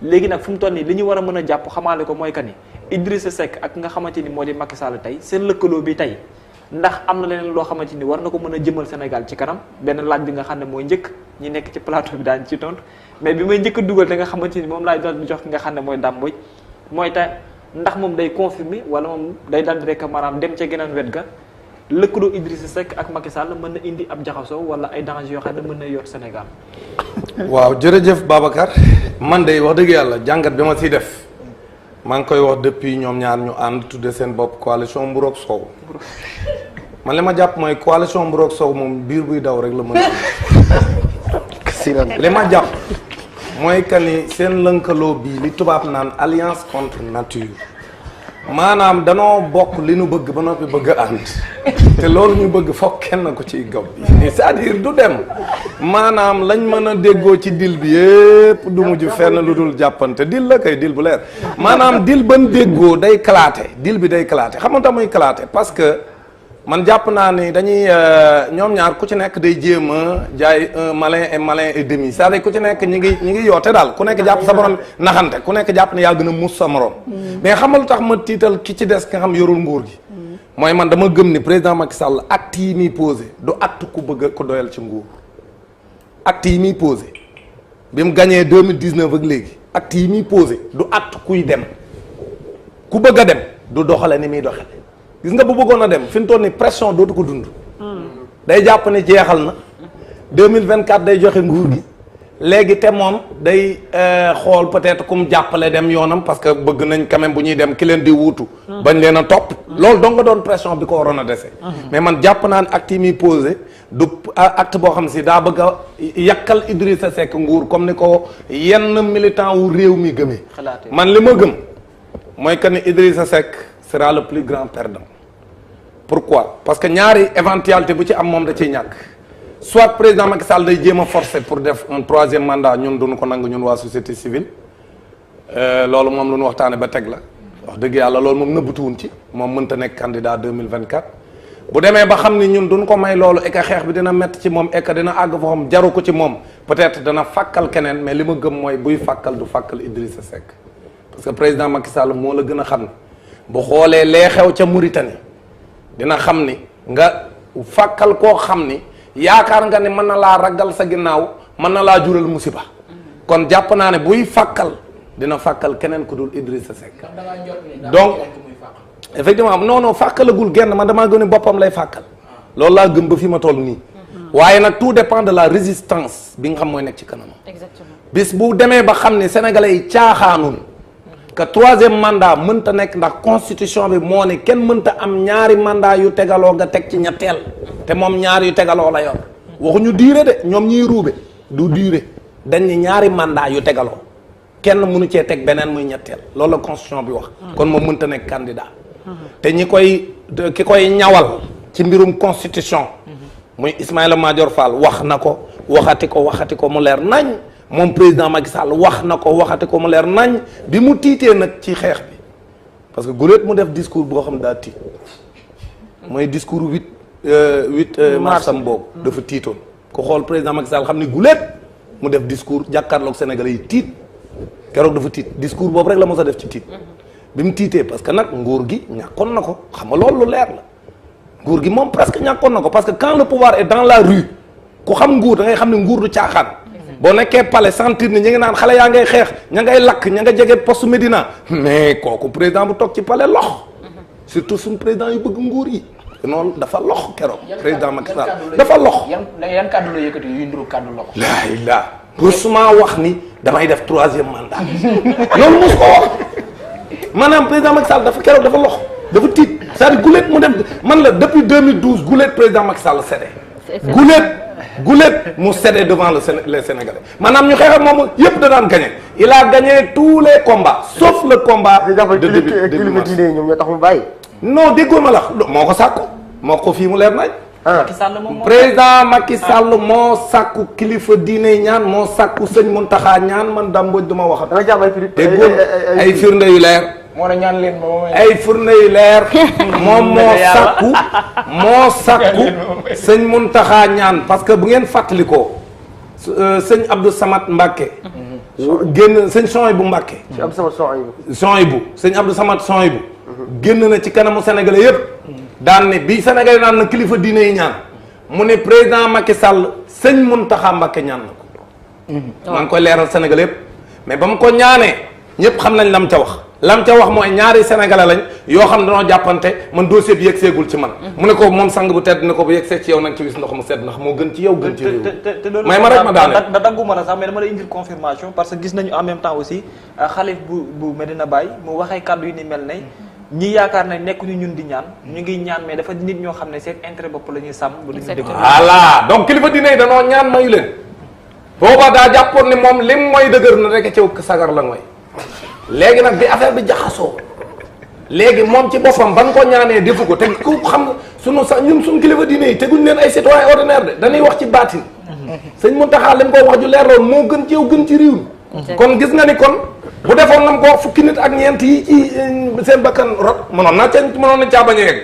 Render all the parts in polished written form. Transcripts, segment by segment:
léegi nag fu mu toll nii li ñu war a mën a jàpp xamaale ko mooy que ni Idrissa Seck ak nga xamante ni moo di Macky Sall tey seen lëkkaloo bi tey ndax am na leneen loo xamante ni war na ko mën a jëmal Sénégal ci kanam benn laaj bi nga xam ne mooy njëkk ñi nekk ci plateau bi daañu ci tontu mais bi may njëkk a dugal te nga xamante ni moom laay doon jox ki nga xam ne mooy Dame Mbodj mooy te ndax moom day confirmer wala moom day dal di rek maanaam dem ca geneen wet ga lëkkaloo Idrissa Seck ak Macky Sall mën na indi ab jaxasoo wala ay danger yoo xam ne mën na yor Sénégal. waaw jërëjëf Babacar man de wax dëgg yàlla jàngat bi ma siy def maa ngi koy wax depuis ñoom ñaar ñu ànd tudde seen bopp coalition Mburoog Sow man li ma jàpp mooy coalition Mburoog Sow moom biir buy daw rek la mën a li ma jàpp mooy que ni seen lënkaloo bii li tubaab naan alliance contre nature maanaam danoo bokk li nu bëgg ba noppi bëgg a ànd te loolu ñu bëgg foog kenn ko ciy gob bi c'est-à-dire du dem maanaam lañ mën a déggoo ci dil bi yépp du mujj fenn lu dul jàppante dil la kay dil bu leer maanaam dil ban déggoo day kalaate dil bi day kalaate xam nga tax muy kalaate parce que man jàpp naa ni dañuy ñoom ñaar ku ci nekk day jéem a jaay un malin et demi c'est-à-dire ku ci nekk ñi ngi yoote daal ku nekk jàpp sa morom naxante ku nekk jàpp ne yaa gën a mus sa morom mais xam nga lu tax ma tiital ki ci des nga xam yorul nguur gi mooy man dama gëm ni président Macky Sall acte yi muy posé du acte ku bëgg ko doyal ci nguur acte yi muy posé bi mu gagné 2019 ak léegi acte yi muy posé du acte kuy dem ku bëgg a dem du doxale ni muy doxale gis nga bu bëggoon a dem fi mu toll ni pression dootu ko dund day jàpp ne jeexal na 2024 day joxe nguur gi léegi te moom day xool peut-être kum jàppale dem yoonam parce que bëgg nañ quand même bu ñuy dem ki leen di wuutu bañ leen a topp loolu dong nga doon pression bi ko waroon a dese mais man jàpp naa ne acte yi muy posé du acte boo xam si daa bëgg a yàkkal Idrissa Seck nguur comme ni ko yenn militant wu réew mi gëmee man li ma gëm mooy que ni Idrissa Seck sera le plus grand perdant pourquoi parce que ñaari éventualité bu ci am moom da ciy ñàkk soit président Macky Sall day jéem a forcer pour def un troisième mandat ñun duñu ko nangu ñun waa société civile loolu moom lu ñu waxtaane ba teg la wax dëgg yàlla loolu moom nëbbatuwun ci moom mënta nekk candidat 2024 bu demee ba xam ni ñun duñ ko may loolu et que xeex bi dina métti ci moom et que dina àgg foo xam jaru ko ci moom peut-être dana fàkkal keneen mais li ma gëm mooy buy fàkkal du fàkkal Idrissa Seck parce que président Macky Sall moo la gën a xam ne bu xoolee lee xew ca Mauritanie dina xam ni nga fàkkal koo xam ni yaakaar nga ni mën na laa ragal sa ginnaaw mën na laa jural musiba kon jàpp naa ne buy fàkkal dina fàkkal keneen ku dul Idrissa Seck donc effectivement non fàkkalagul genn man damaa gën a boppam lay fàkkal loolu laa gëm ba fi ma toll nii waaye nag tout dépend de la résistance bi nga xam mooy nekk ci kanam exactement bis bu demee ba xam ni sénégalais yi caaxaanun que troisième mandat mënta nekk ndax constitution bi moo ne kenn mënta am ñaari mandat yu tegaloo nga teg ci ñetteel te moom ñaari yu tegaloo la yor waxuñu durée de ñoom ñiy ruube du durée dañ ni ñaari mandat yu tegaloo kenn mënu cee teg beneen muy ñetteel loolu la constitution bi wax kon moom mënta nekk candidat te ki koy ñawal ci mbirum constitution muy Ismaïla Madior Fall wax na ko waxati ko mu leer nañ moom président Macky Sall wax na ko waxati ko mu leer nañ bi mu tiitee nag ci xeex bi parce que guléet mu def discours boo xam daa tiit mooy discours 8 marsam boobu dafa tiitoon ko xool président Macky Sall xam ni guléet mu def discours jàkkaarloog Sénégalais yi tiit keroog dafa tiit discours boobu rek la mos a def ci tiit bi mu tiitee parce que nag nguur gi ñàkkoon na ko xam nga loolu lu leer la nguur gi moom presque ñàkkoon na ko parce que quand le pouvoir est dans la rue ku xam nguur da ngay xam ne nguur du caaxaan boo nekkee palais sentir ni ñu ngi naan xale yaa ngay xeex ña ngay lakk ña nga jege poste Médina mais kooku président bu toog ci palais lox surtout suñu président yu bëgg nguur yi noonu dafa lox keroog président Macky Sall dafa lox yan kàddu la yëkkati yu nduru kàddu lox laa ilaa rusement wax ni damay def troisième mandat loolu mos ko wax maanaam président Macky Sall dafa keroog dafa lox dafa tiit c'est-à-dire guléet mu dem man la depuis 2012 guléet président Macky Sall cédé guléet mu cédé devant les Sénégalais maanaam ñu xeex ak moom yëpp da daan gagné il a gagné tous les combats sauf le combat de début ñoom ñoo tax mu bàyyi non déggoo ma la moo ko sàkku moo ko fii mu leer nañ président Macky Sall moo sàkku kilifa diine ñaan moo sàkku sëñ Mountakha ñaan man Dame Mbodj duma wax déggoo ay firnde yu leer moo na ñaan leen ay firnde yu leer moom moo sàkku sëñ Mountakha ñaan parce que bu ngeen fàttalikoo sëñ Abdou Samad Mbacké génn sëñ Souhaïbou Mbacké. ci Abdou Samad Souhaïbou. Souhaïbou sëñ Abdou Samad Souhaïbou. génn na ci kanamu sénégalais yépp daan ne bi sénégalais naan na kilifa diine yi ñaan mu ne président Macky Sall sëñ Mountakha Mbacké ñaan na ko. maa ngi koy leeral sénégalais yépp mais ba mu ko ñaanee ñëpp xam nañ lam ca wax mooy ñaari sénégalais lañ yoo xam ne dañoo jàppante man dossier bi yegg seegul ci man. mu ne ko moom sang bu tedd ne ko bu yegg seeg ci yow nag ci wis ndox mu sedd ndax moo gën ci yow gën ci réew. te loolu may ma rek ma daane da dagguma la sax mais dama lay indil confirmation parce que gis nañu en même temps aussi xalif bu Medina Baye mu waxee kàddu yi ni mel ne ñi yaakaar ne nekkuñu ñun di ñaan ñu ngi ñaan mais dafa nit ñoo xam ne seen intérêt bopp la ñuy sàmm. ba duñu dégg voilà donc kilifa diine yi danoo ñaan mayu leen booba daa jàppoon ne moom lim mooy dëgër na rek ci sagar la mooy léegi nag bi affaire bi jaxasoo léegi moom ci boppam ban ko ñaanee defu ko te ku xam nga sunu sax ñun suñu kilifa diine yi teguñ leen ay citoyen ordinaire de dañuy wax ci baatin sëñ Mountakha lim ko wax ju leer loolu moo gën ci yow gën ci réew mi kon gis nga ni kon bu defoon nam ko fukki nit ak ñeent yi ci seen bakkan rot mënoon na caa bañ a yegg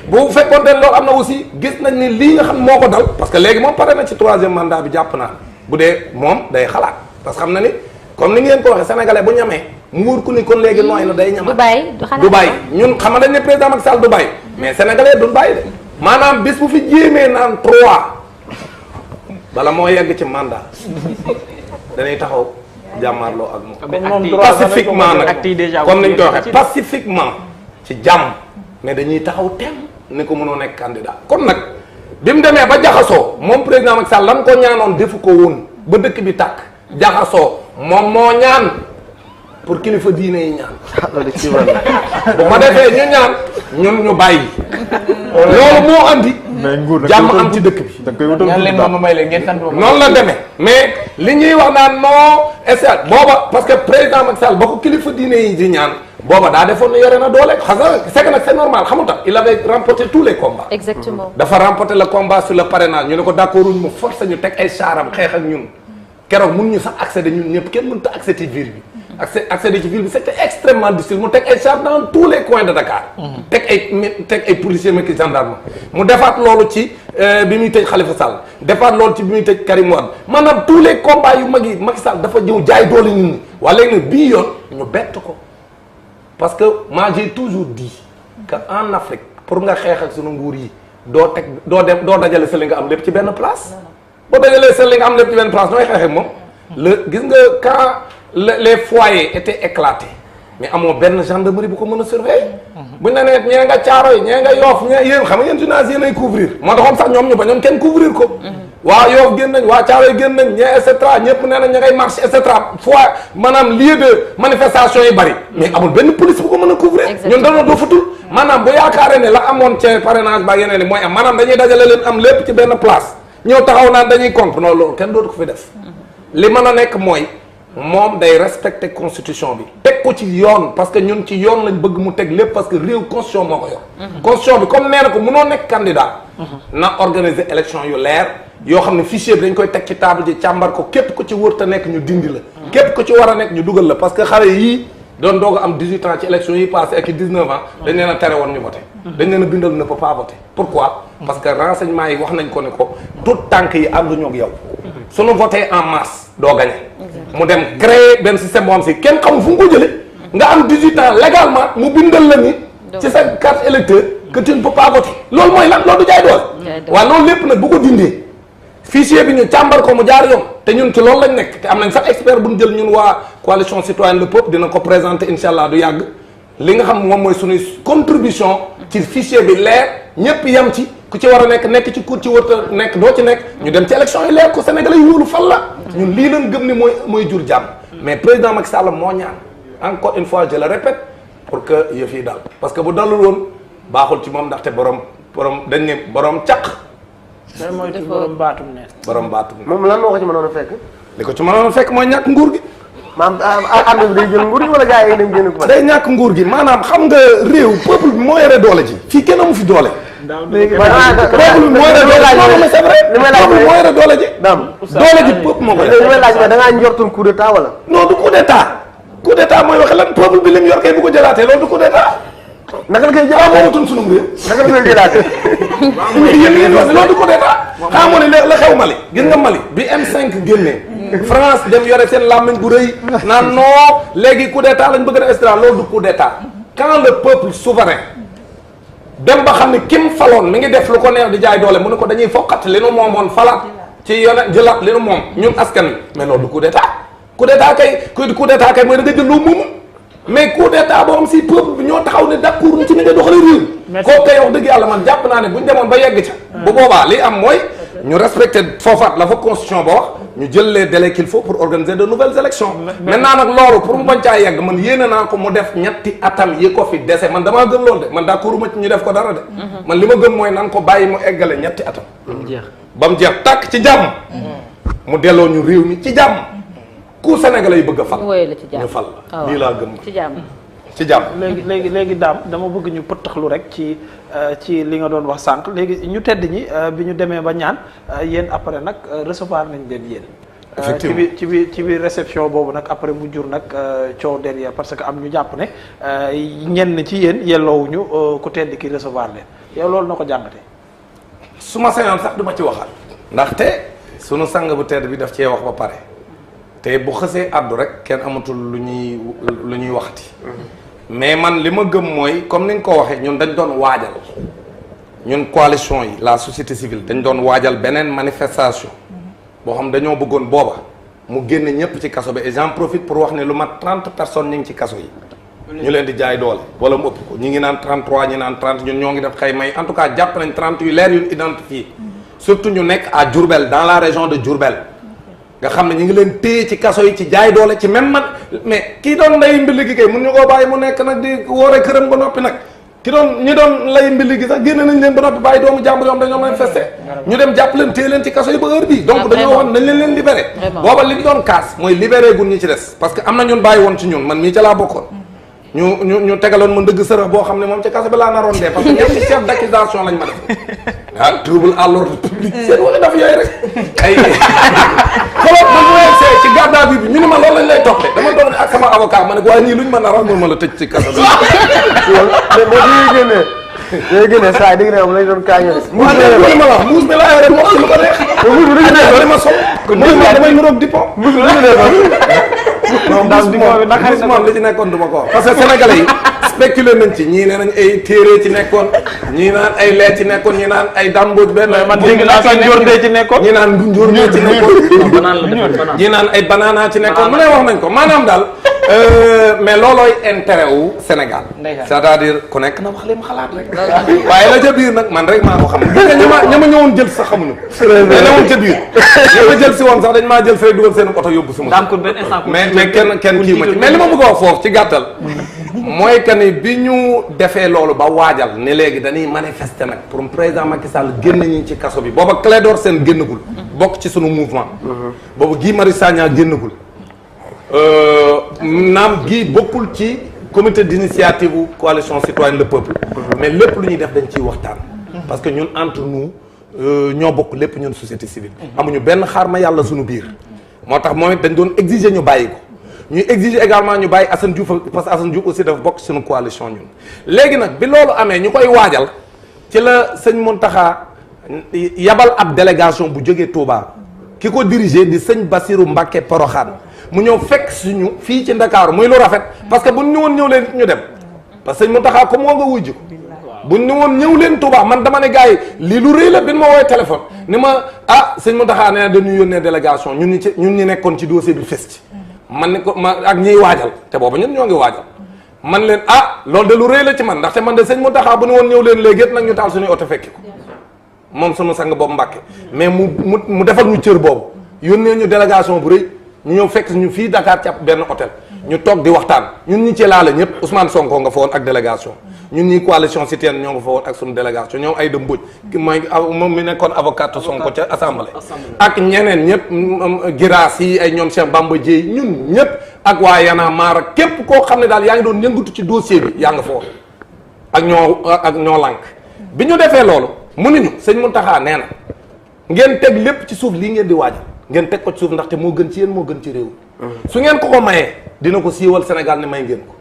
bu fekkoon te loolu am na aussi gis nañ ni lii nga xam moo ko dal parce que léegi moom pare na ci 3e mandat bi jàpp naa bu dee moom day xalaat parce que xam na ni comme ni ngeen ko waxee sénégalais bu ñamee mu wóor ku ni kon léegi nooy na day ñama du bàyyi ñun xam dañ ne président Macky Sall du bàyyi mais sénégalais duñ bàyyi de maanaam bis bu fi jéemee naan 3 bala moo yegg ci mandat dañuy taxaw jàmmaarloo ak moom pacifiquement nag comme niñ ko waxee pacifiquement ci jàmm mais dañuy taxaw tem ni ko mënoo nekk candidat kon nag bi mu demee ba jaxasoo moom président Macky Sall lan ko ñaanoon defu ko woon ba dëkk bi tàkk jaxasoo moom moo ñaan pour kilifa diine yi ñaan bu ma defee ñu ñaan ñun ñu bàyyi loolu moo andi jàmm am ci dëkk bi ñaan leen ma may leen ngeen sant noonu la demee mais li ñuy wax naan non est booba parce que président Macky Sall ba ko kilifa diine yi di ñaan booba daa defoon na yore na doole xam nga c'est que nag c'est normal xamul tax il avait remporté tous les combats. Exactement. dafa remporté le combat sur le parrainage ñu ne ko d'accord mu force ñu teg ay chaaram xeex ak ñun keroog mun ñu sax accéder ñun ñëpp kenn mënut a accéder ville bi. accéder ci ville bi c'était extrêmement difficile mu teg ay chars dans tous les coins de Dakar. teg ay policiers mais ki gendarme mu defaat loolu ci bi muy tëj Khalifa Sall defaat loolu ci bi muy tëj Karim Wade maanaam tous les combats yu mag yi Macky Sall dafa ñëw jaay doole ñun ñi waaye léegi nag bii yoon ñu bett ko. parce que moi j'ai toujours dit que en Afrique pour nga xeex ak sunu nguur yi doo dajale sa li nga am lépp ci benn place boo dajalee sa li nga am lépp ci benn place nooy xeex ak moom gis nga quand les foyers étaient éclatés mais amoo benn gendarmerie bu ko mën a surveiller buñ la nee ñee nga Caaroy ñee nga Yoof ñee yéen xam nga yéen journalistes yéen ay couvrir moo taxoon sax ñoom ñu bañoon kenn couvrir ko waa Yoof génn nañ waa Caaroy génn nañ ñee et cetera ñëpp nee nañ ña ngay marche et cetera fois maanaam lieu de manifestation yi bari mais amul benn police bu ko mën a couvrir ñun dañoo doo futul maanaam bu yaakaaree ne la amoon ca parrainage ba yeneen ni mooy am maanaam dañuy dajale leen am lépp ci benn place ñëw taxaw naan dañuy compte non loolu kenn dootu ko fi def li mën a nekk mooy moom day respecter constitution bi teg ko ci yoon parce que ñun ci yoon lañ bëgg mu teg lépp parce que réew constitution moo ko yor constitution bi comme nee na ko mënoo nekk candidat na organiser élection yu leer yoo xam ne fichier bi dañ koy teg ci table ji càmbar ko képp ku ci wër te nekk ñu dindi la képp ku ci war a nekk ñu dugal la parce que xale yii doon doog a am 18 ans ci élection yi passé ak i 19 ans dañ leen a tere woon ñu voter dañ leen a bindal ne peut pas voter pourquoi parce que renseignement yi wax nañ ko ne ko tout tànk yi ànduñoo ak yow suñu voté en masse doo gagné mu dem créer benn système boo xam si kenn xamul fu mu ko jëlee nga am 18 ans légalement mu bindal la ni ci sa carte électeur que tu ne peux pas voter loolu mooy lan loolu du jaay doole waaw loolu lépp nag bu ko dindee fichier bi ñu càmbar ko mu jaar yoon te ñun ci loolu lañ nekk te am nañ sax expert bu ñu jël ñun waa coalition citoyenne le peuple dina ko présenter incha allah du yàgg li nga xam moom mooy suñuy contribution ci fichier bi leer ñëpp yem ci ku ci war a nekk ci ku ci wërta nekk doo ci nekk ñu dem ci élection yi leer ko Sénégalais yi wóolu fan la ñun lii leen gëm ni mooy jur jàmm mais président Macky Sall moo ñaan encore une fois je le répète pour que yëf yi dal parce que bu dalul woon baaxul ci moom ndaxte borom dañ ne borom caq mooy borom baatum ne borom baatum ne moom lan moo ko ci mënoon a fekk li ko ci mënoon a fekk mooy ñàkk nguur gi maam ànd bi day jël nguur gi wala gars yi dañ jënd ko day ñàkk nguur gi maanaam xam nga réew peuple bi moo yore doole ji fii kenn amu fi doole peuple bi moo yore doole ji c'est vrai peuple bi moo yore doole ji doole ji peuple moo ko yore li may laaj ma da ngaa njortoon coup d'état wala non du coup d'état mooy waxe lan peuple bi lim yor kay bu ko jëlaatee loolu du coup d'état naka la koy jëlaat moomatuñ sunum réew naka la koy jëlaatee yéen loolu du coup d'état xam nga ne la xew Mali gis nga Mali bi M5 génnee France dem yore seen làmmiñ bu rëy naan non léegi coup d'état lañ bëgg a def loolu du coup d'état quand le peuple souverain dem ba xam ne kim faloon mi ngi def lu ko neex di jaay doole mu ne ko dañuy foqat li nu moomoon falaat ci yone jëlaat li nu moom ñun askan wi mais loolu du coup d'état coup d'état kay mooy da nga jël loo moomu mais coup d'état boo xam si peuple bi ñoo taxaw ne d'accord ci ni nga doxalee réew kooku kay wax dëgg yàlla man jàpp naa ne buñ demoon ba yegg ca bu boobaa li am mooy ñu respecté foofaat la fa constitution ba wax ñu jël les délais qu'il faut pour organiser de nouvelles élections maintenant nag loolu pour mu bañ caa yegg man yéene naa ko mu def ñetti atam yi ko fi dese man damaa gëm loolu de man d'accord ma ci ñu def ko dara de man li ma gëm mooy nan ko bàyyi mu eggale ñetti atam ba mu jeex tàkk ci jàmm mu delloo ñu réew mi ci jàmm ku Sénégalais yi bëgg a fal ñu fal la lii laa gëm ci jàmm ci jàmm léegi daam dama bëgg ñu pëttaxlu rek ci li nga doon wax sànq léegi ñu tedd ñi bi ñu demee ba ñaan yéen après nag recevoir nañ leen yéen effectivement ci biir réception boobu nag après mu jur nag coow derrière parce que am ñu jàpp ne ñenn ci yéen yelloowuñu ku tedd ki recevoir leen yow loolu na ko jàngatee su ma sañoon sax duma ci waxaat ndaxte sunu sang bu tedd bi daf cee wax ba pare te bu xësee àddu rek kenn amatul lu ñuy waxati mais man li ma gëm mooy comme ni nga ko waxee ñun dañ doon waajal ñun coalition yi la société civile dañ doon waajal beneen manifestation boo xam dañoo bëggoon booba mu génne ñëpp ci kaso bi et j'en profite pour wax ne lu mat 30 personnes ñu ngi ci kaso yi ñu leen di jaay doole wala mu ëpp ko ñi ngi naan 33 ñi naan 30 ñun ñoo ngi def xayma yi en tout cas jàpp nañ 30 yu leer yu identifié surtout ñu nekk à Diourbel dans la région de Diourbel nga xam ne ñu ngi leen téye ci kaso yi ci jaay doole ci même man mais kii doon lay mbili gi kay mun ñu koo bàyyi mu nekk nag di woore këram ba noppi nag ki doon ñi doon lay mbili gi sax génne nañ leen ba noppi bàyyi doomu jàmbur yoom dañoo manifesté ñu dem jàpp leen téye leen ci kaso yi ba heure bii donc dañoo wax nañ leen libéré booba li ñu doon kaas mooy libéré gun ñi ci des parce que am na ñun bàyyi woon ci ñun man mii ca laa bokkoon ñu tegaloon ma ndëgg sërëx boo xam ne moom ci kaso bi laa naroon dee parce que ñetti chef d'accusation lañ ma def trouble à l'ordre public seen waxi daf yooyu rek ay xoloot man mu egsee ci garde à vue bi ñu ni ma loolu lañ lay toppee dama doon ak sama avocat ma ne ko waaye ñii luñ ma naroon mun ma la tëj ci kaso bi yooyu génne saa yi dégg naa moom lañ doon kaañoo muus ma la muus mi laa yore wax ci lu ko neex muus ma sol muus ma damay nuroog di po non moom li ci nekkoon du ma ko wax parce que sénégalais yi spéculé nañ ci ñii nee nañ ay téere ci nekkoon ñii naan ay lee ci nekkoon ñii naan ay dàmbooj benn man dégg naa sax njordee ci nekkoon ñii naan njordee ci nekkoon ñii naan ay banana ci nekkoon mu ne wax nañ ko maanaam daal mais loolooy intérêt wu Sénégal c'est-à-dire ku nekk na wax li mu xalaat rek waaye la ca biir nag man rek maa ko xam gis nga ña ma ñëwoon jël sax xamuñu mais ñëwoon ca biir ña ma jël si woon sax dañ maa jël fay dugal seen oto yóbbu suma mais kenn kii ma ci mais li ma bëgg a wax foofu ci gàttal mooy que ni bi ñu defee loolu ba waajal ne léegi dañuy manifester nag pour président Macky Sall génn ñi ci kaso bi booba Clédor Sène génnagul bokk ci sunu mouvement boobu Guy Marius Sagna génnagul naam Guy bokkul ci comité d'initiative u coalition citoyenne le peuple mais lépp lu ñuy def dañ ciy waxtaan parce que ñun entre nous ñoo bokk lépp ñun société civile amuñu benn xaar ma yàlla suñu biir moo tax mooy dañ doon exiger ñu bàyyi ko ñuy exiger également ñu bàyyi Assane Diouf parce que Assane Diouf aussi dafa bokk suñu coalition ñun léegi nag bi loolu amee ñu koy waajal ci la sëñ Mountakha yabal ab délégation bu jógee Touba ki ko diriger di sëñ Bassirou Mbacké Porokhane mu ñëw fekk suñu fii ci Ndakaaru muy lu rafet parce que buñ ñu woon ñëw leen ñu dem parce que sëñ Mountakha comme moo nga wujj ko buñ ñu woon ñëw leen Touba man dama ne gars yi lii lu rëy la bin ma woowee téléphone ni ma sëñ Mountakha nee na dañuy yónnee délégation ñun ñi nekkoon ci dossier bi fes ci man ni ko ma ak ñiy waajal te booba ñun ñoo ngi waajal man leen loolu de lu rëy la ci man ndaxte man de sëñ Mountakha bu ñu woon ñëw leen léegi it nag ñu taal suñuy oto fekki ko moom sunu sang boobu Mbàkke mais mu defal ñu cër boobu yónnee ñu délégation bu rëy ñu ñëw fekk ñu fii Dakar ci ab benn hôtel ñu toog di waxtaan ñun ñi ci laale ñëpp Ousmane Sonko nga fa woon ak délégation ñun ñi coalition citoyenne ñoo nga fa woon ak suñu délégation ñoom Aïda Mbodj mooy moom mi nekkoon avocat Sonko ca assemblée ak ñeneen ñëpp giraas yi ay ñoom Cheikh Bamba Dièye ñun ñëpp ak waa Y'en a marre ak képp koo xam ne daal yaa ngi doon yëngatu ci dossier bi yaa nga fa woon ak ñoo lànk bi ñu defee loolu mënuñu sëñ Mountakha nee na ngeen teg lépp ci suuf lii ngeen di waajal ngeen teg ko ci suuf ndaxte moo gën ci yéen moo gën ci réew su ngeen ko mayee dina ko siiwal Sénégal ne may ngeen ko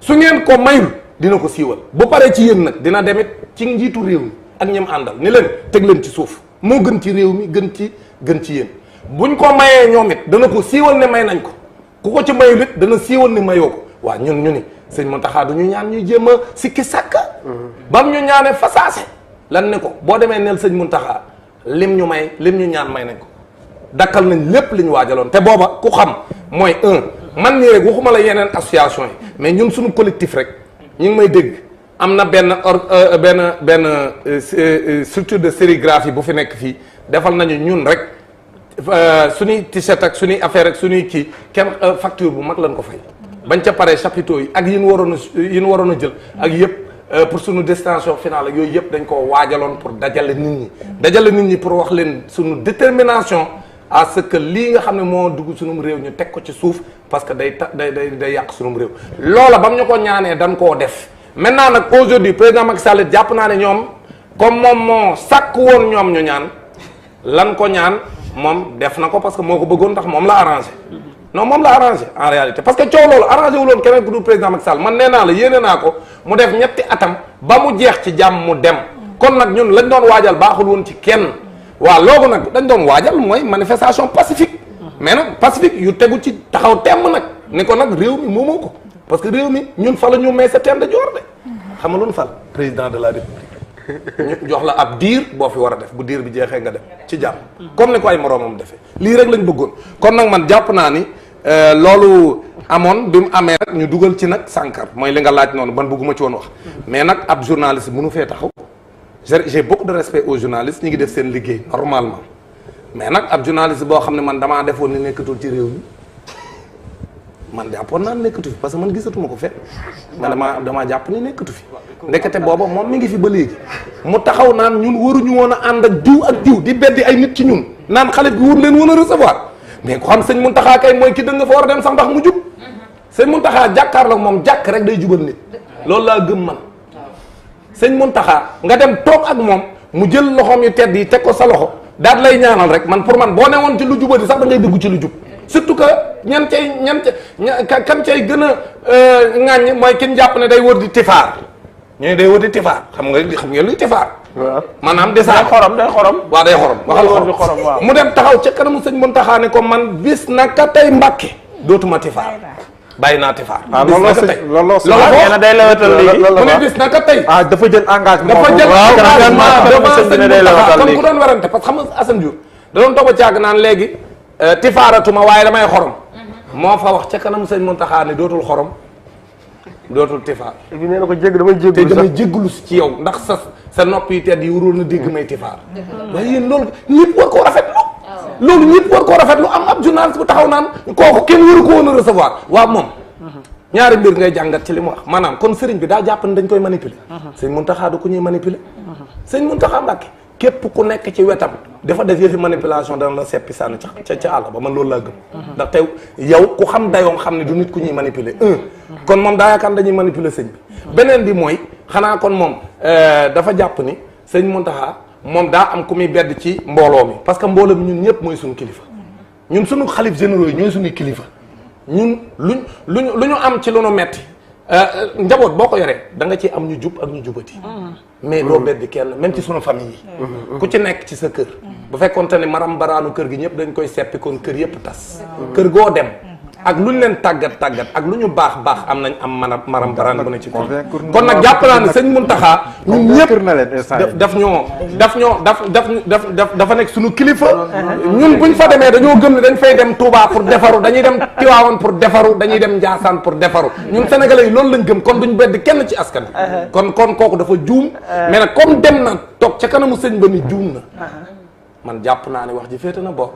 su ngeen ko mayul dina ko siiwal bu paree ci yéen nag dina demit ci njiitu réew mi ak ñem àndal ni leen teg leen ci suuf moo gën ci réew mi gën ci yéen buñ ko mayee ñoom it dana ko siiwal ne may nañ ko ku ko ci mayul it dana siiwal ne mayoo ko waaw ñun ñu ni sëñ Mountakha du ñu ñaan ñuy jéem a sikki sàkka bam ñu ñaanee fasaase lan ne ko boo demee neel sëñ Mountakha lim ñu ñaan may nañ ko dakkal nañ lépp li ñu waajaloon te booba ku xam mooy man nii rek waxuma la yeneen association yi mais ñun suñu collectif rek ñu ngi may dégg am na benn structure de sérigraphie bu fi nekk fii defal nañu ñun rek suñuy t-shirt ak suñuy affaire ak suñuy kii kenn facture bu mag lañ ko fay bañ ca paree chapiteaux yi ak yi ñu waroon a jël ak yëpp pour suñu destination finale ak yooyu yëpp dañ koo waajaloon pour dajale nit ñi pour wax leen suñu détermination à ce que lii nga xam ne moo dugg sunum réew ñu teg ko ci suuf parce que day yàq sunum réew loola bam ñu ko ñaanee dañ koo def maintenant nag aujourd'hui président Macky Sall jàpp naa ne ñoom comme moom moo sàkk woon ñoom ñu ñaan lan ko ñaan moom def na ko parce que moo ko bëggoon ndax moom la arrangé non moom la arrangé en réalité parce que coow loolu arrangé wu loon keneen ku dul président Macky Sall man nee naa la yéene naa ko mu def ñetti atam ba mu jeex ci jàmm mu dem kon nag ñun lañ doon waajal baaxul woon ci kenn waaw loolu nag dañ doon waajal mooy manifestation pacifique mais nag pacifique yu tegu ci taxaw temm nag ni ko nag réew mi moomoo ko parce que réew mi ñun fa la ñu may sa teen de joor de xam nga lu ñu fal président de la république ñu jox la ab diir boo fi war a def bu diir bi jeexee nga dem ci jàmm comme ni ko ay moroomam defee lii rek lañ bëggoon kon nag man jàpp naa ni loolu amoon bi mu amee nag ñu dugal ci nag Sankar mooy li nga laaj noonu ban bëgguma ci woon wax mais nag ab journaliste mënu fee taxaw j'ai beaucoup de respect aux journalistes ñi ngi def seen liggéey normalement mais nag ab journaliste boo xam ne man damaa defoon ni nekkatul ci réew mi man jàppoon naa nekkatu fi parce que man gisatuma ko fenn man damaa jàpp ni nekkatu fi ndekete booba moom mi ngi fi ba léegi mu taxaw naan ñun waruñu woon a ànd ak diw di beddi ay nit ci ñun naan xale bi wur leen woon a recevoir mais ko xam sëñ Mountakha kay mooy ki da nga fa war a dem sax ndax mu jub sëñ Mountakha jàkkaarloog moom jàkk rek day jubal nit loolu laa gëm man sëñ Mountakha nga dem toog ak moom mu jël loxoom yu tedd yi teg ko sa loxo daal lay ñaanal rek man pour man boo ne woon ci lu jubati sax da ngay dugg ci lu jub surtout que kan cay gën a ŋàññ mooy kin jàpp ne day wër di tifaar ñooy day wër di tifaar xam nga luy tifaar maanaam day xorom waaw day xorom waxal xorom mu dem taxaw ca kanamu sëñ Mountakha ne ko man bis naka tey Mbàkke dootuma tifaar bàyyi naa tifaar loolu day lewatal léegi mu ne bis naka tey dafa jël engagement kon ku doon werante parce que xam nga Assane Diouf da doon toog a caag naan léegi tifaaratuma waaye damay xorom moo fa wax ca kanam sëñ Mountakha ne dootul xorom dootul tifaar bi nee na ko jégg damay jéggulu ci yow ndax sa nopp yi tedd yi waroon na dégg may tifaar waaye yéen loolu ñëpp war koo rafetlu loolu ñëpp war koo rafetlu am ab journaliste bu taxaw naan kooku kenn waru ko woon a recevoir waaw moom ñaari mbir ngay jàngat ci li mu wax maanaam kon sëriñ bi daa jàpp ne dañ koy manipuler sëñ Mountakha du ko ñuy manipuler sëñ Mountakha Mbacké képp ku nekk ci wetam dafa def yëfi manipulation dana la seppi sànni ca àll ba man loolu laa gëm ndax tey yow ku xam dayoom xam ne du nit ku ñuy manipuler kon moom daa yaakaar dañuy manipuler sëñ bi beneen bi mooy xanaa kon moom dafa jàpp ni sëñ Mountakha moom daa am ku muy bedd ci mbooloo mi parce que mbooloo mi ñun ñëpp mooy suñu kilifa ñun suñu xalif généraux yi ñooy suñuy kilifa ñun lu ñu am ci lu nu metti njaboot boo ko yoree da nga ci am ñu jub ak ñu jubati mais doo beddi kenn même ci sunu famille yi ku ci nekk ci sa kër bu fekkoonte ne maram baraanu kër gi ñëpp dañ koy seppi kon kër yëpp tas kër goo dem ak lu ñu leen tàggat ak lu ñu baax am nañ am maram baraan bu ne ci kër kon nag jàpp naa ne sëñ Mountakha ñun ñëpp dafa nekk suñu kilifa ñun buñ fa demee dañoo gëm ne dañ fay dem Touba pour defaru dañuy dem Tivaouane pour defaru dañuy dem Ndiassane pour defaru ñun sénégalais yi loolu lañ gëm kon duñ bedd kenn ci askan kon kooku dafa juum mais nag comme dem na toog ca kanamu sëñ ba ni juum na man jàpp naa ne wax ji féete na boor